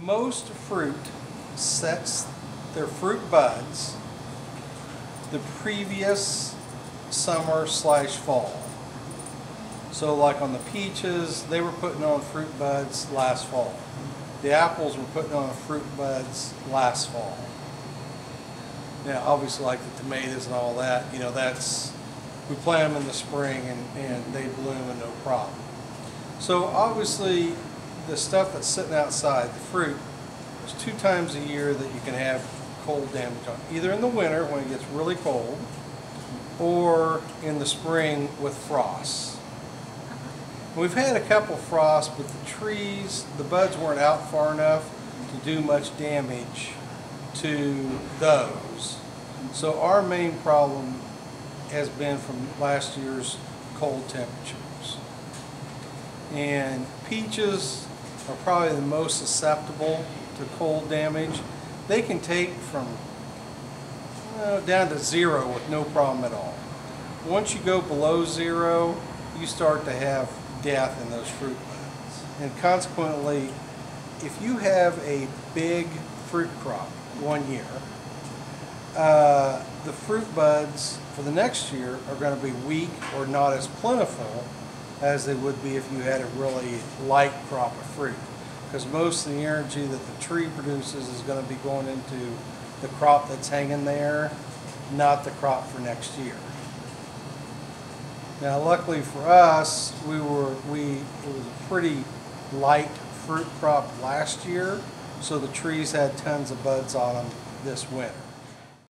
Most fruit sets their fruit buds the previous summer/fall. So like on the peaches, they were putting on fruit buds last fall. The apples were putting on fruit buds last fall. Now obviously like the tomatoes and all that, you know, we plant them in the spring and they bloom and no problem. So obviously the stuff that's sitting outside, the fruit, there's 2 times a year that you can have cold damage on. Either in the winter when it gets really cold, or in the spring with frost. We've had a couple frosts, but the trees, the buds weren't out far enough to do much damage to those. So our main problem has been from last year's cold temperatures. And peaches are probably the most susceptible to cold damage. They can take from down to 0 with no problem at all. Once you go below 0, you start to have death in those fruit buds. And consequently, if you have a big fruit crop one year, the fruit buds for the next year are going to be weak or not as plentiful as they would be if you had a really light crop of fruit. Because most of the energy that the tree produces is going to be going into the crop that's hanging there, not the crop for next year. Now luckily for us, it was a pretty light fruit crop last year, so the trees had tons of buds on them this winter.